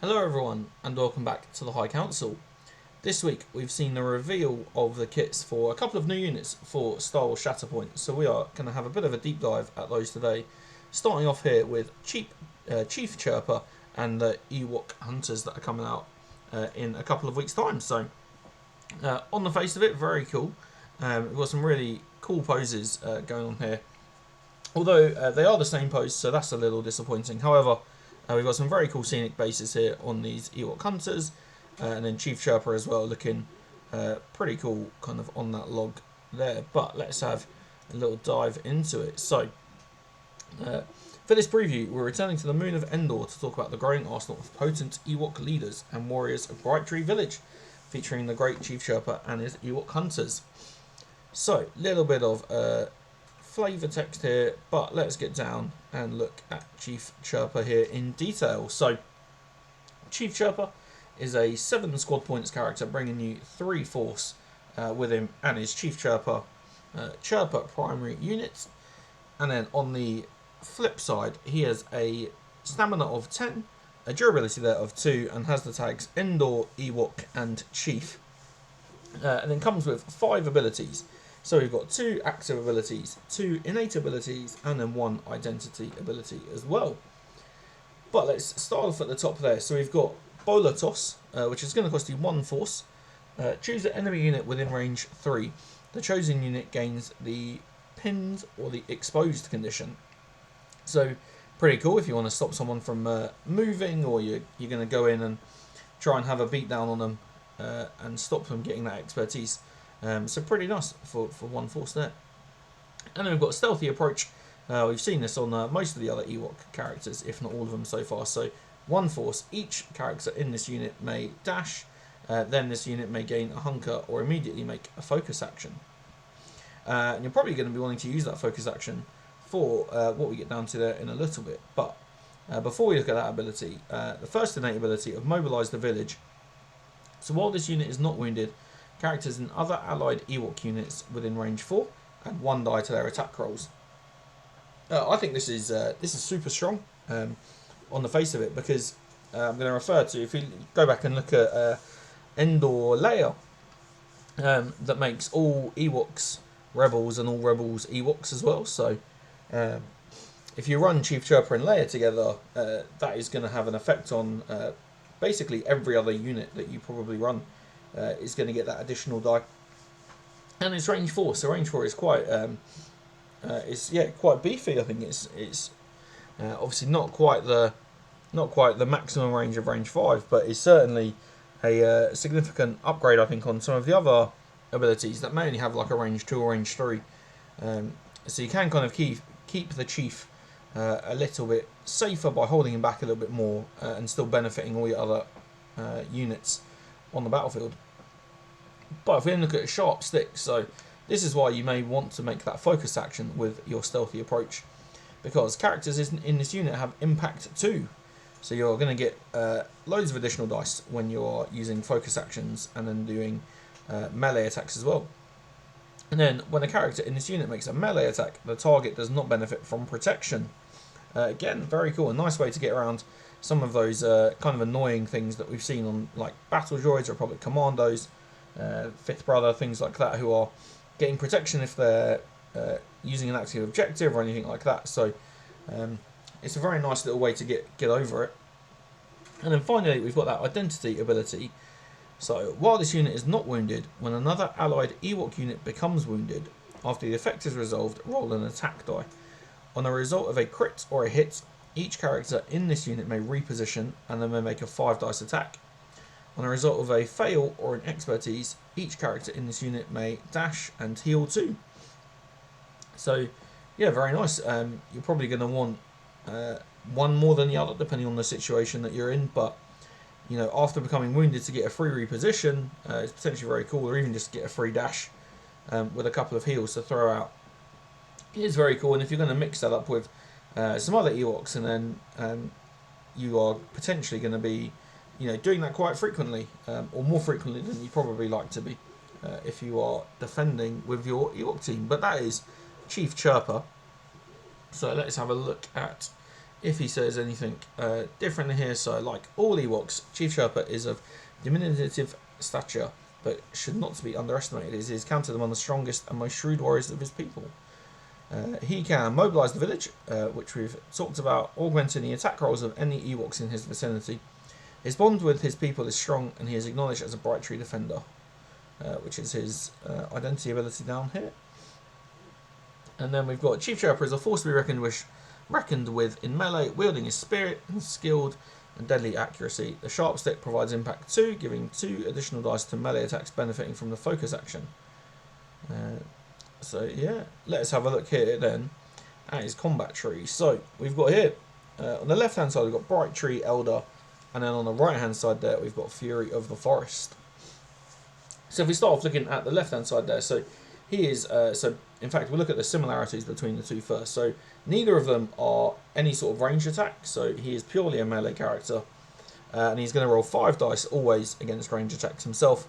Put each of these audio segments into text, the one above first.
Hello everyone and welcome back to the High Council. This week we've seen the reveal of the kits for a couple of new units for Star Wars Shatterpoint, so we are going to have a bit of a deep dive at those today. Starting off here with Chief Chirpa and the Ewok Hunters that are coming out in a couple of weeks' time. So on the face of it, very cool. We've got some really cool poses going on here. Although they are the same pose, so that's a little disappointing. However, we've got some very cool scenic bases here on these Ewok Hunters, and then Chief Chirpa as well, looking pretty cool kind of on that log there. But let's have a little dive into it. So, for this preview, we're returning to the Moon of Endor to talk about the growing arsenal of potent Ewok leaders and warriors of Bright Tree Village, featuring the great Chief Chirpa and his Ewok Hunters. So, little bit of flavour text here, but let's get down and look at Chief Chirpa here in detail. So, Chief Chirpa is a 7 squad points character, bringing you 3 force with him and his Chief Chirpa primary unit. And then on the flip side, he has a stamina of 10, a durability there of 2, and has the tags Endor, Ewok, and Chief. And then comes with 5 abilities. So we've got 2 active abilities, 2 innate abilities, and then 1 identity ability as well. But let's start off at the top there. So we've got Bowler Toss, which is going to cost you 1 force. Choose an enemy unit within range 3. The chosen unit gains the pinned or the exposed condition. So pretty cool if you want to stop someone from moving, or you're going to go in and try and have a beatdown on them and stop them getting that expertise. So pretty nice for 1 force there. And then we've got Stealthy Approach. We've seen this on most of the other Ewok characters, if not all of them so far. So 1 force, each character in this unit may dash, then this unit may gain a hunker or immediately make a focus action. And you're probably going to be wanting to use that focus action for what we get down to there in a little bit. But before we look at that ability, the first innate ability of Mobilise the Village. So while this unit is not wounded, characters in other allied Ewok units within range 4 add 1 die to their attack rolls. I think this is super strong on the face of it, because I'm going to refer to, if you go back and look at Endor Layer, that makes all Ewoks rebels and all rebels Ewoks as well. So if you run Chief Chirpa and Layer together, that is going to have an effect on basically every other unit that you probably run. Is going to get that additional die, and it's range 4. So range 4 is quite, quite beefy. I think it's obviously not quite the maximum range of range 5, but it's certainly a significant upgrade, I think, on some of the other abilities that may only have like a range 2 or range 3. So you can kind of keep the Chief a little bit safer by holding him back a little bit more and still benefiting all your other units on the battlefield. But if we then look at a sharp stick, so this is why you may want to make that focus action with your Stealthy Approach, because characters in this unit have impact 2, so you're going to get loads of additional dice when you're using focus actions and then doing melee attacks as well. And then when a character in this unit makes a melee attack, the target does not benefit from protection. Again, very cool, a nice way to get around some of those kind of annoying things that we've seen on like Battle Droids, Republic Commandos, Fifth Brother, things like that, who are getting protection if they're using an active objective or anything like that. So it's a very nice little way to get over it. And then finally, we've got that identity ability. So while this unit is not wounded, when another allied Ewok unit becomes wounded, after the effect is resolved, roll an attack die. On the result of a crit or a hit, each character in this unit may reposition and then may make a 5 dice attack. On the result of a fail or an expertise, each character in this unit may dash and heal 2. So, yeah, very nice. You're probably going to want one more than the other, depending on the situation that you're in. But, you know, after becoming wounded, to get a free reposition is potentially very cool, or even just get a free dash with a couple of heals to throw out. It is very cool, and if you're going to mix that up with some other Ewoks, and then you are potentially going to be, you know, doing that quite frequently, or more frequently than you probably like to be, if you are defending with your Ewok team. But that is Chief Chirpa. So let's have a look at if he says anything differently here. So, like all Ewoks, Chief Chirpa is of diminutive stature, but should not be underestimated, as he is counted among the strongest and most shrewd warriors of his people. He can mobilise the village, which we've talked about, augmenting the attack rolls of any Ewoks in his vicinity. His bond with his people is strong, and he is acknowledged as a Bright Tree Defender, which is his identity ability down here. And then we've got Chief Chirpa is a force to be reckoned with in melee, wielding his spirit and skilled and deadly accuracy. The sharp stick provides impact 2, giving 2 additional dice to melee attacks, benefiting from the focus action. So yeah, let's have a look here then at his combat tree. So we've got here, on the left hand side we've got Bright Tree Elder, and then on the right hand side there we've got Fury of the Forest. So if we start off looking at the left hand side there, so he is, so in fact we'll look at the similarities between the two first. So neither of them are any sort of ranged attack, so he is purely a melee character, and he's going to roll 5 dice always against ranged attacks himself.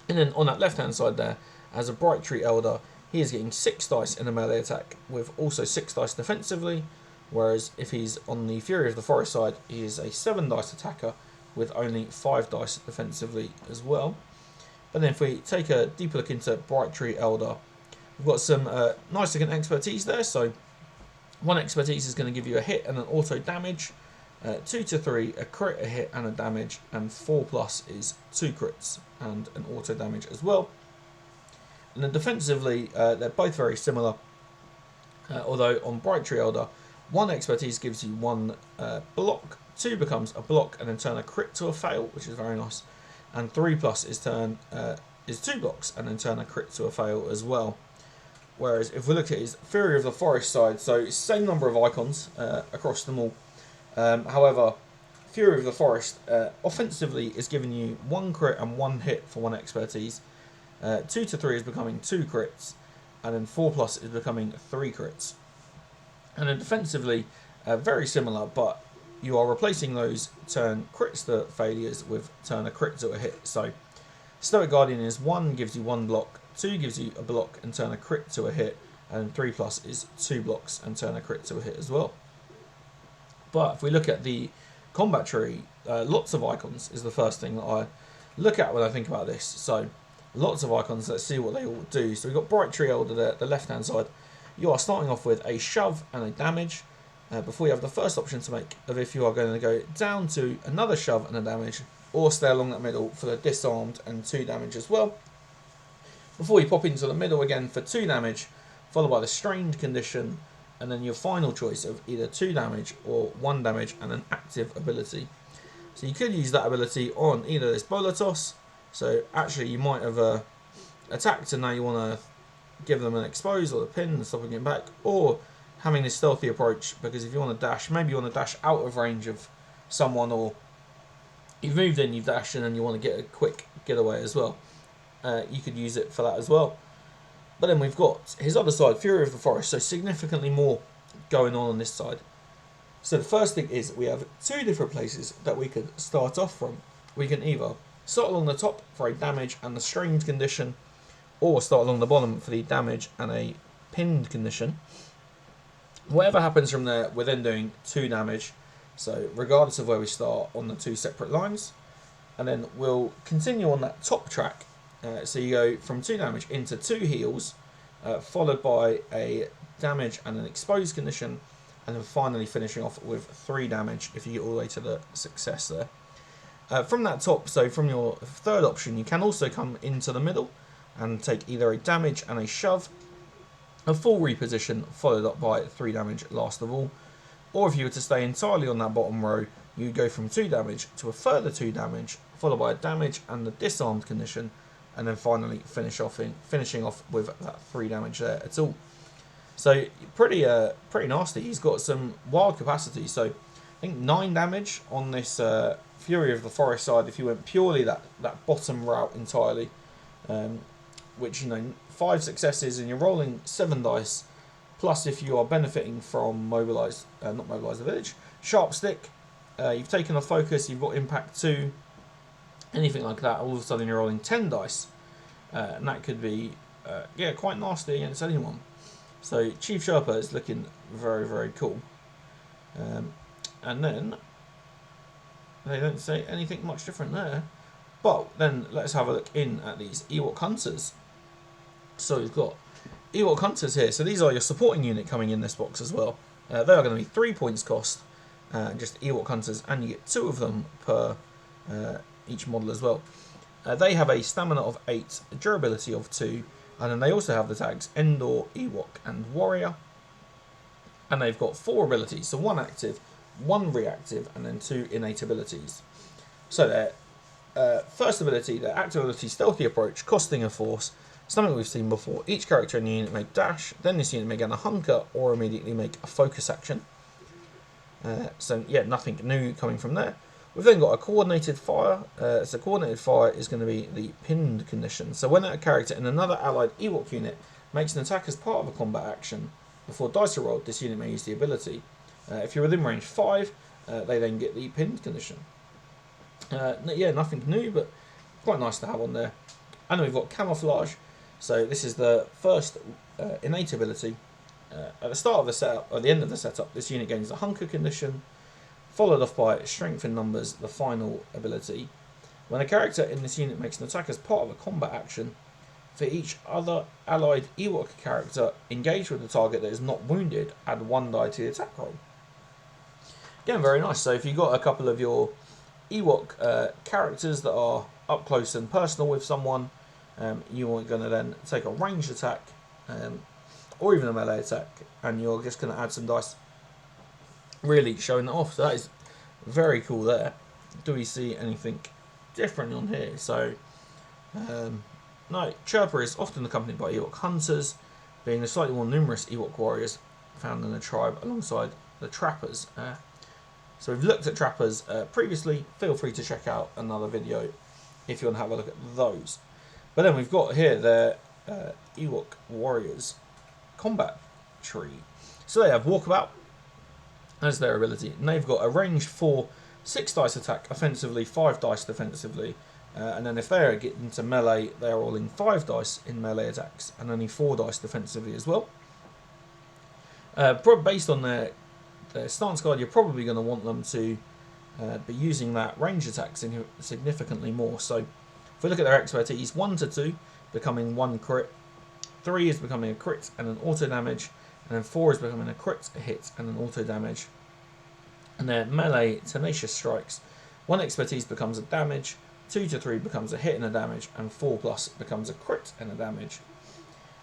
And then on that left hand side there, as a Bright Tree Elder, he is getting 6 dice in a melee attack, with also 6 dice defensively, whereas if he's on the Fury of the Forest side, he is a 7 dice attacker with only 5 dice defensively as well. But then if we take a deeper look into Bright Tree Elder, we've got some nice looking expertise there. So 1 expertise is going to give you a hit and an auto damage, 2 to 3 a crit, a hit and a damage, and 4+ is 2 crits and an auto damage as well. And then defensively, they're both very similar, although on Bright Tree Elder, 1 expertise gives you 1 block, 2 becomes a block and then turn a crit to a fail, which is very nice, and 3+ is 2 blocks and then turn a crit to a fail as well. Whereas if we look at his Fury of the Forest side, so same number of icons across them all. However, Fury of the Forest offensively is giving you 1 crit and 1 hit for 1 expertise. 2 to 3 is becoming 2 crits, and then 4+ is becoming 3 crits. And then defensively, very similar, but you are replacing those turn crits to failures with turn a crit to a hit. So Stoic Guardian is 1 gives you 1 block, 2 gives you a block and turn a crit to a hit, and 3+ is 2 blocks and turn a crit to a hit as well. But if we look at the combat tree, lots of icons is the first thing that I look at when I think about this. So lots of icons, let's see what they all do. So we've got Bright Tree Elder there, the left hand side. You are starting off with a shove and a damage, before you have the first option to make of if you are going to go down to another shove and a damage, or stay along that middle for the disarmed and 2 damage as well. Before you pop into the middle again for 2 damage, followed by the strained condition, and then your final choice of either 2 damage or 1 damage and an active ability. So you could use that ability on either this Bola Toss, so actually you might have attacked and now you want to give them an expose or the pin and stop them getting back, or having this stealthy approach, because if you want to dash, maybe you want to dash out of range of someone, or you've moved in, you've dashed in and you want to get a quick getaway as well. You could use it for that as well. But then we've got his other side, Fury of the Forest, so significantly more going on this side. So the first thing is we have 2 different places that we could start off from. We can either start along the top for a damage and the strained condition, or start along the bottom for the damage and a pinned condition. Whatever happens from there, we're then doing 2 damage, so regardless of where we start on the 2 separate lines. And then we'll continue on that top track, so you go from 2 damage into 2 heals, followed by a damage and an exposed condition, and then finally finishing off with 3 damage if you get all the way to the success there. From that top, so from your third option, you can also come into the middle and take either a damage and a shove, a full reposition followed up by 3 damage last of all, or if you were to stay entirely on that bottom row, you go from 2 damage to a further 2 damage, followed by a damage and the disarmed condition, and then finally finishing off with that 3 damage there at all. So pretty nasty. He's got some wild capacity. So I think 9 damage on this Fury of the Forest side if you went purely that bottom route entirely, which, you know, 5 successes and you're rolling 7 dice, plus if you are benefiting from not mobilise the village, sharp stick, you've taken a focus, you've got impact 2, anything like that, all of a sudden you're rolling 10 dice, and that could be quite nasty against anyone. So Chief Chirpa is looking very, very cool. And then they don't say anything much different there. But then let's have a look in at these Ewok Hunters. So we've got Ewok Hunters here. So these are your supporting unit coming in this box as well. They are going to be 3 points cost, just Ewok Hunters, and you get 2 of them per each model as well. They have a stamina of 8, a durability of 2, and then they also have the tags Endor, Ewok, and Warrior. And they've got 4 abilities, so 1 active, 1 reactive, and then 2 innate abilities. So their first ability, their active ability, Stealthy Approach, costing a force, something we've seen before. Each character in the unit may dash, then this unit may gain a hunker or immediately make a focus action. So yeah, nothing new coming from there. We've then got a coordinated fire. So coordinated fire is going to be the pinned condition. So when a character in another allied Ewok unit makes an attack as part of a combat action, before dice are rolled, this unit may use the ability. If you're within range 5, they then get the pinned condition. Yeah, nothing new, but quite nice to have on there. And then we've got camouflage. So this is the first innate ability. At the start of the setup, or the end of the setup, this unit gains the hunker condition, followed off by strength in numbers, the final ability. When a character in this unit makes an attack as part of a combat action, for each other allied Ewok character engaged with the target that is not wounded, add 1 die to the attack roll. Again, very nice. So if you've got a couple of your Ewok characters that are up close and personal with someone, you are going to then take a ranged attack, or even a melee attack, and you're just going to add some dice, really showing that off. So that is very cool there. Do we see anything different on here? So no, Chirpa is often accompanied by Ewok Hunters, being the slightly more numerous Ewok warriors found in the tribe alongside the Trappers. So we've looked at Trappers previously. Feel free to check out another video if you want to have a look at those. But then we've got here their Ewok warriors combat tree. So they have Walkabout as their ability, and they've got a range 4, 6 dice attack offensively, 5 dice defensively, and then if they get into melee, they are rolling 5 dice in melee attacks and only 4 dice defensively as well. Based on their stance guide, you're probably going to want them to be using that range attack significantly more. So if we look at their expertise, 1 to 2 becoming 1 crit, 3 is becoming a crit and an auto damage, and then 4 is becoming a crit, a hit, and an auto damage. And their melee tenacious strikes, 1 expertise becomes a damage, 2 to 3 becomes a hit and a damage, and 4 plus becomes a crit and a damage.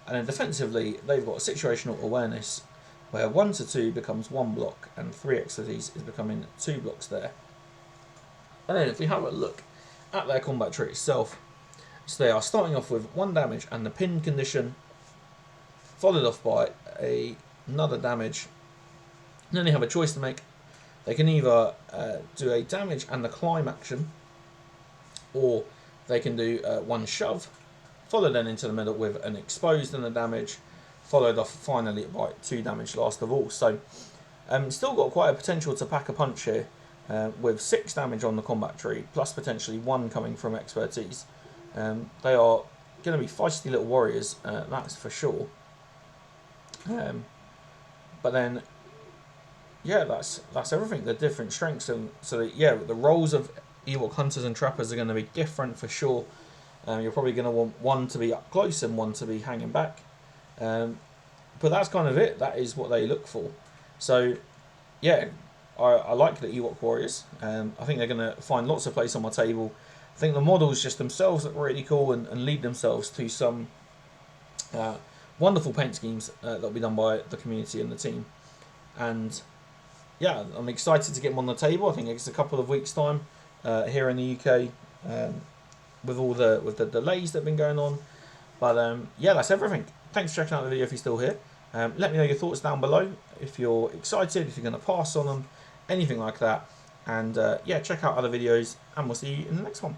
And then defensively, they've got situational awareness, where 1 to 2 becomes 1 block, and 3 expertise is becoming 2 blocks there. And then if we have a look at their combat tree itself, so they are starting off with 1 damage and the pin condition, followed off by another damage. And then they have a choice to make. They can either do a damage and the climb action, or they can do 1 shove, followed then into the middle with an exposed and a damage, followed off finally by 2 damage last of all. So still got quite a potential to pack a punch here, with 6 damage on the combat tree, plus potentially 1 coming from expertise. They are going to be feisty little warriors, that's for sure. But then, yeah, that's everything. The different strengths, and so that, yeah, the roles of Ewok Hunters and Trappers are going to be different for sure. You're probably going to want 1 to be up close and 1 to be hanging back. But that's kind of it. That is what they look for. So, yeah, I like the Ewok Warriors. I think they're going to find lots of place on my table. I think the models just themselves look really cool and lead themselves to some wonderful paint schemes that will be done by the community and the team. And yeah, I'm excited to get them on the table. I think it's a couple of weeks' time here in the UK with the delays that have been going on. But yeah, that's everything. Thanks for checking out the video if you're still here. Let me know your thoughts down below. If you're excited, if you're going to pass on them, anything like that. And yeah, check out other videos, and we'll see you in the next one.